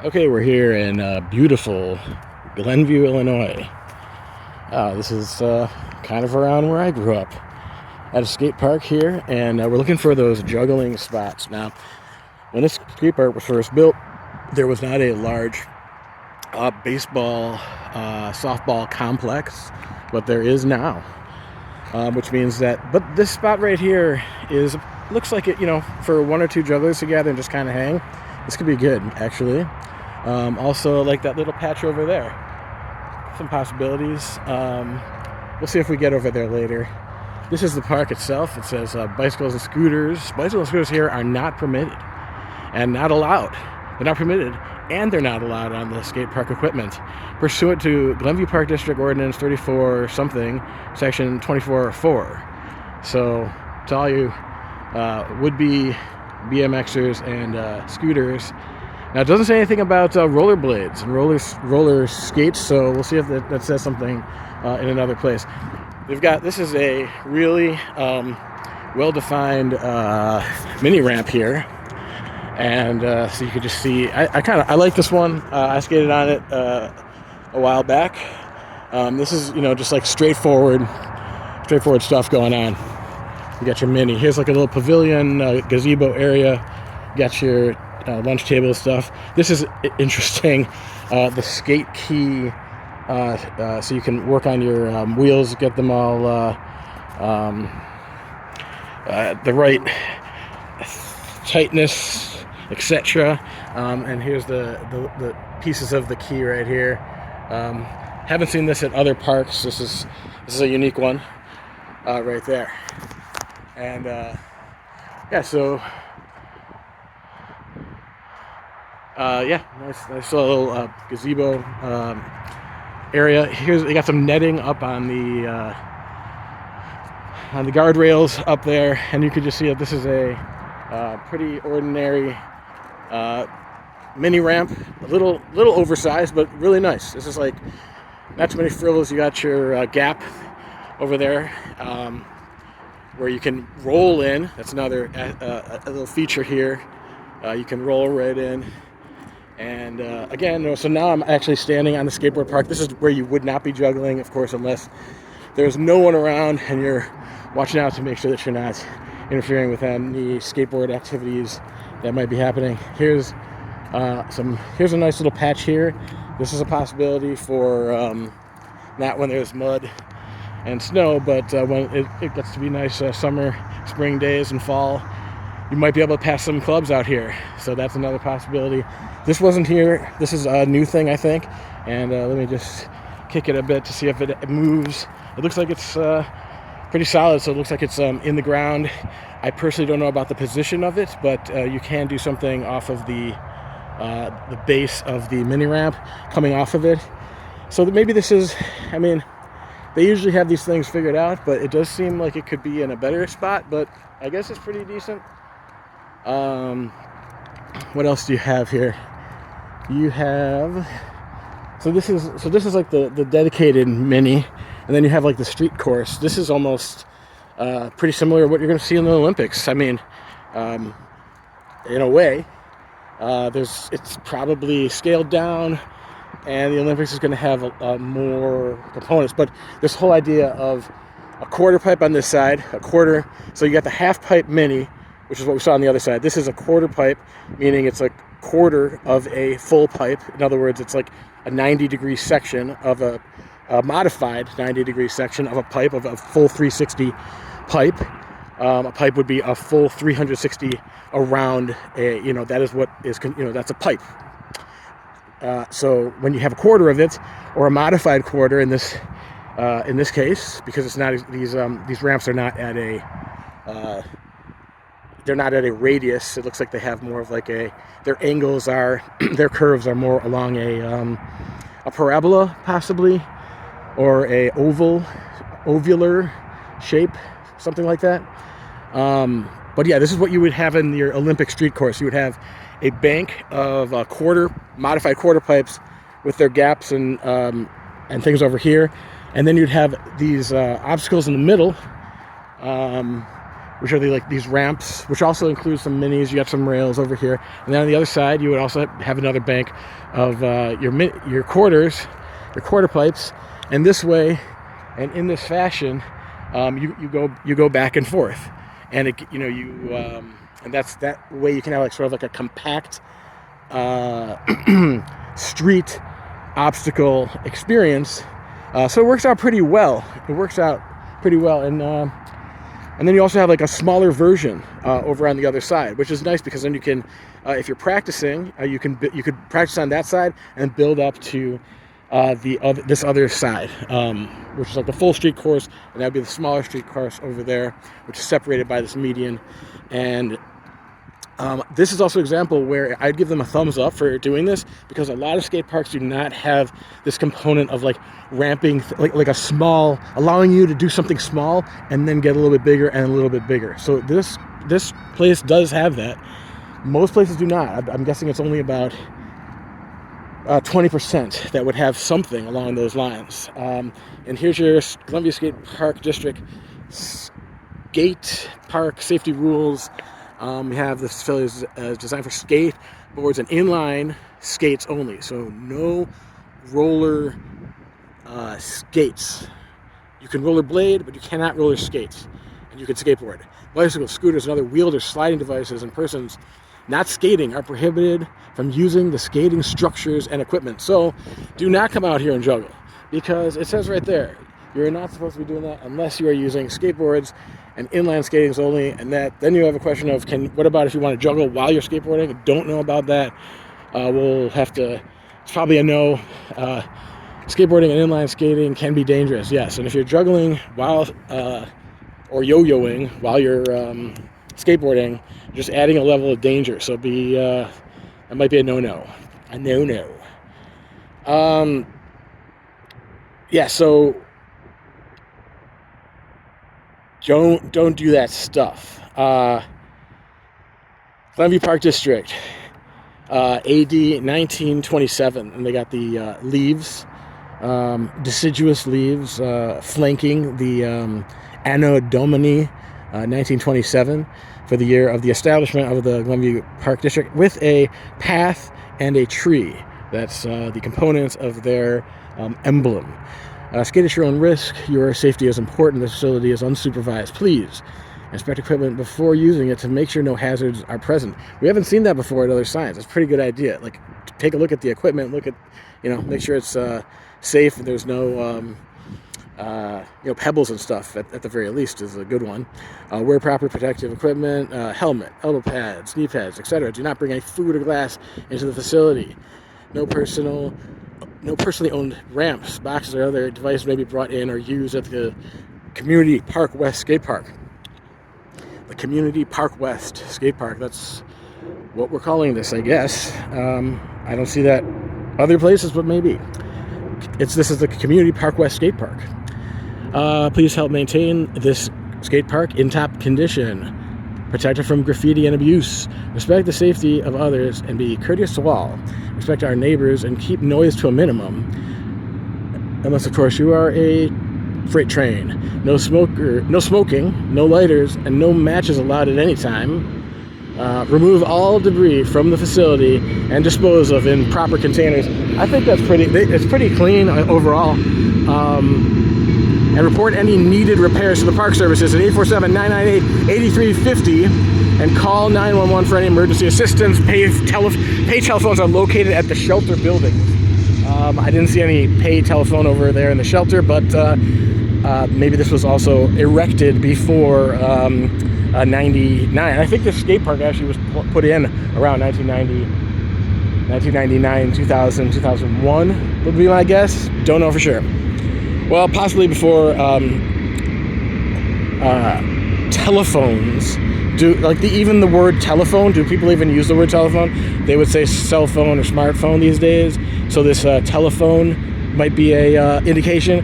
Okay, we're here in beautiful Glenview, Illinois. This is kind of around where I grew up, at a skate park here, and we're looking for those juggling spots. Now, when this skate park was first built, there was not a large baseball, softball complex, but there is now, which means that. But this spot right here looks like it, for one or two jugglers to gather and just kind of hang. This could be good, actually. Also, like that little patch over there. Some possibilities. We'll see if we get over there later. This is the park itself. It says bicycles and scooters. Bicycles and scooters here are not permitted and not allowed. They're not permitted and they're not allowed on the skate park equipment, pursuant to Glenview Park District Ordinance 34 something, Section 24.4. So, to all you would-be BMXers and scooters. Now, it doesn't say anything about rollerblades and roller skates, so we'll see if that says something in another place. This is a really well-defined mini ramp here, and so you can just see. I like this one. I skated on it a while back. This is just like straightforward stuff going on. You got your mini. Here's like a little pavilion, gazebo area. You got your lunch table stuff. This is interesting. The skate key, so you can work on your wheels, get them all the right tightness, etc. And here's the pieces of the key right here. Haven't seen this at other parks. This is a unique one right there. And yeah, so. Nice little gazebo area. You got some netting up on the guardrails up there, and you can just see that this is a pretty ordinary mini ramp. A little oversized, but really nice. This is like not too many frills. You got your gap over there where you can roll in. That's another a little feature here. You can roll right in. And again, so now I'm actually standing on the skateboard park. This is where you would not be juggling, of course, unless there's no one around and you're watching out to make sure that you're not interfering with any skateboard activities that might be happening. Here's a nice little patch here. This is a possibility for not when there's mud and snow, but when it gets to be nice summer, spring days and fall. You might be able to pass some clubs out here. So that's another possibility. This wasn't here. This is a new thing, I think. And let me just kick it a bit to see if it moves. It looks like it's pretty solid, so it looks like it's in the ground. I personally don't know about the position of it, but you can do something off of the base of the mini ramp coming off of it. So that maybe this is, they usually have these things figured out, but it does seem like it could be in a better spot, but I guess it's pretty decent. What else do you have here? You have this is like the dedicated mini, and then you have like the street course. This is almost pretty similar to what you're going to see in the Olympics. In a way, it's probably scaled down, and the Olympics is going to have more components. But this whole idea of a quarter pipe on this side, so you got the half pipe mini, which is what we saw on the other side. This is a quarter pipe, meaning it's a quarter of a full pipe. In other words, it's like a 90-degree section of a modified 90-degree section of a pipe, of a full 360 pipe. A pipe would be a full 360 around that is what is, that's a pipe. So when you have a quarter of it, or a modified quarter in this case, because it's not these ramps are not at a they're not at a radius. It looks like they have more of like their their curves are more along a parabola possibly, or a ovular shape, something like that. But yeah, this is what you would have in your Olympic street course. You would have a bank of modified quarter pipes with their gaps and things over here, and then you'd have these obstacles in the middle. which are these ramps, which also includes some minis. You got some rails over here, and then on the other side, you would also have another bank of your quarters, your quarter pipes, and this way, and in this fashion, you go back and forth, and and that's that way you can have sort of like a compact street obstacle experience. So it works out pretty well. And then you also have like a smaller version over on the other side, which is nice because then you can, if you're practicing, you could practice on that side and build up to this other side, which is like the full street course, and that would be the smaller street course over there, which is separated by this median. And this is also an example where I'd give them a thumbs up for doing this, because a lot of skate parks do not have this component of like ramping, like a small, allowing you to do something small and then get a little bit bigger and a little bit bigger. So this place does have that. Most places do not. I'm guessing it's only about 20% that would have something along those lines. And here's your Glenview Skate Park District skate park safety rules. We have this facility is designed for skateboards and inline skates only. So no roller skates. You can rollerblade, but you cannot roller skates. And you can skateboard. Bicycles, scooters, and other wheeled or sliding devices and persons not skating are prohibited from using the skating structures and equipment. So do not come out here and juggle, because it says right there, you're not supposed to be doing that unless you are using skateboards and inline skatings only. And then you have a question of, what about if you want to juggle while you're skateboarding? I don't know about that. We'll have to, it's probably a no. Skateboarding and inline skating can be dangerous, yes. And if you're juggling while, or yo-yoing while you're skateboarding, just adding a level of danger. So that might be a no-no. A no-no. Yeah, so don't do that stuff. Glenview Park District, AD 1927, and they got the leaves, deciduous leaves, flanking the Anno Domini 1927 for the year of the establishment of the Glenview Park District, with a path and a tree. That's the components of their emblem. Skate at your own risk. Your safety is important. The facility is unsupervised. Please inspect equipment before using it to make sure no hazards are present. We haven't seen that before at other signs. It's a pretty good idea. Like, take a look at the equipment. Look at, make sure it's safe. There's no, pebbles and stuff. At the very least, is a good one. Wear proper protective equipment, helmet, elbow pads, knee pads, etc. Do not bring any food or glass into the facility. No personally owned ramps, boxes, or other devices may be brought in or used at the Community Park West Skate Park. The Community Park West Skate Park, that's what we're calling this, I guess. I don't see that other places, but maybe. This is the Community Park West Skate Park. Please help maintain this skate park in top condition. Protect it from graffiti and abuse. Respect the safety of others and be courteous to all. Respect our neighbors and keep noise to a minimum. Unless, of course, you are a freight train. No smoking, no lighters, and no matches allowed at any time. Remove all debris from the facility and dispose of in proper containers. I think it's pretty clean overall. And report any needed repairs to the park services at 847-998-8350 and call 911 for any emergency assistance. Pay telephones are located at the shelter building. I didn't see any pay telephone over there in the shelter, but maybe this was also erected before 99. I think the skate park actually was put in around 1999, 2000, 2001 would be my guess. Don't know for sure. Well, possibly before telephones. Even the word telephone, do people even use the word telephone? They would say cell phone or smartphone these days. So this telephone might be a indication.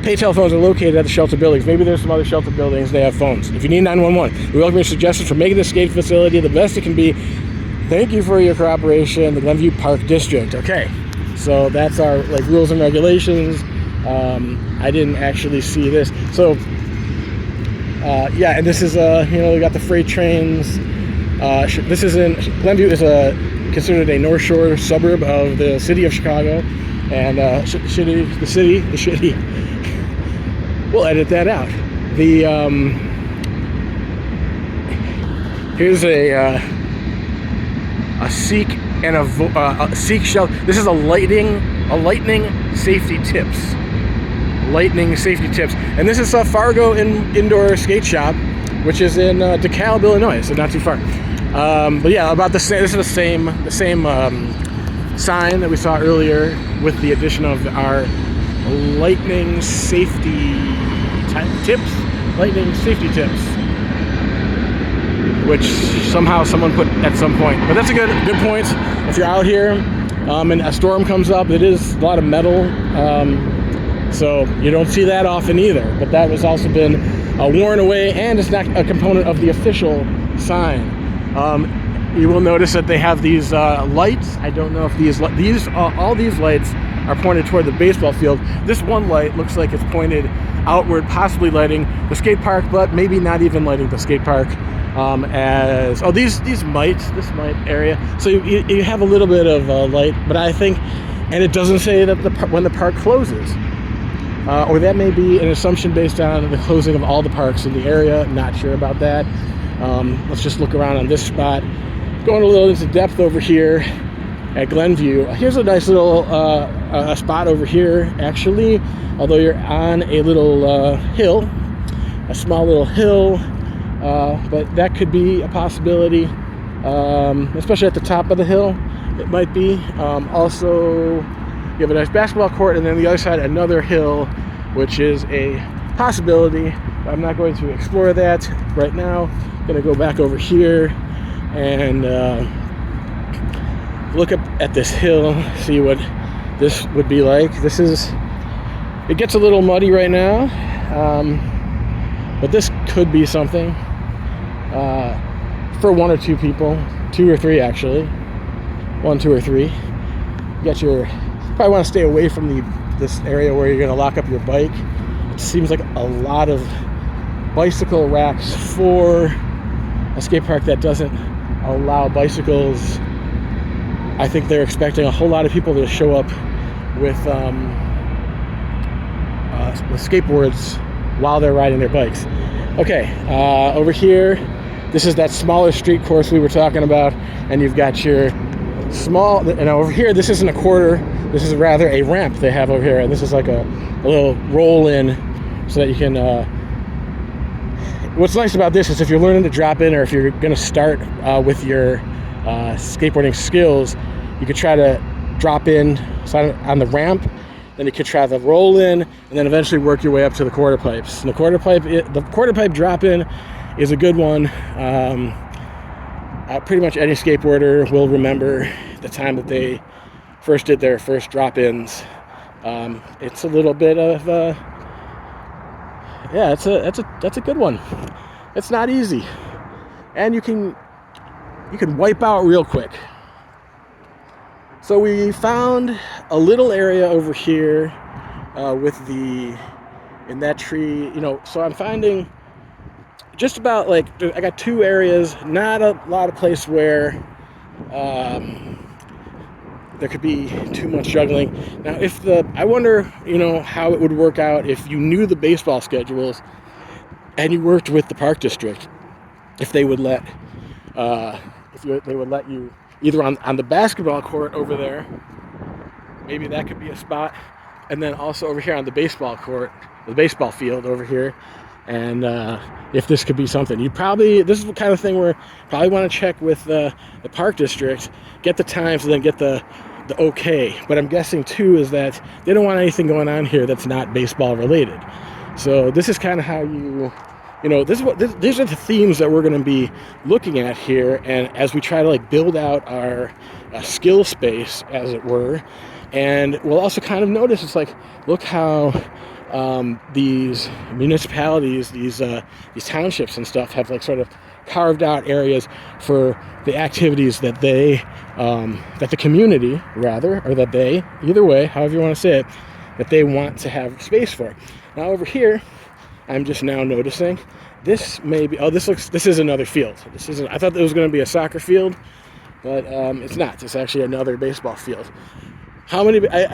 Pay telephones are located at the shelter buildings. Maybe there's some other shelter buildings, they have phones. If you need 911, we welcome your suggestions for making this skate facility the best it can be. Thank you for your cooperation, the Glenview Park District. Okay, so that's our rules and regulations. I didn't actually see this. So Yeah, and this is we got the freight trains. This is Glenview is considered a North Shore suburb of the city of Chicago, and the city. We'll edit that out. Here's a seek and a seek shelter. This is a lightning safety tips. Lightning safety tips, and this is Fargo Indoor Skate Shop, which is in DeKalb, Illinois, so not too far. But yeah, about the same. This is the same sign that we saw earlier, with the addition of our lightning safety tips. Lightning safety tips, which somehow someone put at some point. But that's a good point. If you're out here and a storm comes up, it is a lot of metal. So you don't see that often either, but that has also been worn away, and it's not a component of the official sign. You will notice that they have these lights. I don't know if all these lights are pointed toward the baseball field. This one light looks like it's pointed outward, possibly lighting the skate park, but maybe not even lighting the skate park. This might area. So you have a little bit of light, but I think, and it doesn't say that when the park closes. Or that may be an assumption based on the closing of all the parks in the area. Not sure about that. Let's just look around on this spot. Going a little into depth over here at Glenview. Here's a nice little spot over here, actually. Although you're on a little hill, a small little hill, but that could be a possibility, especially at the top of the hill. It might be. Also, you have a nice basketball court, and then the other side, another hill, which is a possibility. I'm not going to explore that right now. I'm going to go back over here and look up at this hill, see what this would be like. It gets a little muddy right now, but this could be something for one or two people, 2 or 3 actually, 1, 2, or 3. You got your. Probably want to stay away from this area where you're going to lock up your bike. It seems like a lot of bicycle racks for a skate park that doesn't allow bicycles. I think they're expecting a whole lot of people to show up with skateboards while they're riding their bikes. Okay, over here, this is that smaller street course we were talking about, and you've got your small, and over here, this isn't a quarter. This is rather a ramp they have over here, and this is like a little roll-in so that you can... What's nice about this is if you're learning to drop in, or if you're going to start with your skateboarding skills, you could try to drop in on the ramp, then you could try to roll in, and then eventually work your way up to the quarter pipes. And the quarter pipe drop-in is a good one. Pretty much any skateboarder will remember the time that they first did their first drop-ins. It's a little bit of that's a good one. It's not easy, and you can wipe out real quick. So we found a little area over here in that tree. So I'm finding just about I got 2 areas, not a lot of place where there could be too much juggling. Now, I wonder, how it would work out if you knew the baseball schedules and you worked with the park district, if they would let you either on the basketball court over there, maybe that could be a spot, and then also over here on the baseball court, the baseball field over here, and if this could be something. This is the kind of thing where you probably want to check with the park district, get the times, and then get the okay. But I'm guessing too is that they don't want anything going on here that's not baseball related. So this is kind of how these are the themes that we're going to be looking at here, and as we try to build out our skill space, as it were. And we'll also kind of notice look how these municipalities, these townships and stuff have sort of carved out areas for the activities that that the community either way, however you want to say it, that they want to have space for. Now over here, I'm just now noticing. This may be, this is another field. This isn't, I thought it was going to be a soccer field, but it's not. It's actually another baseball field. How many, I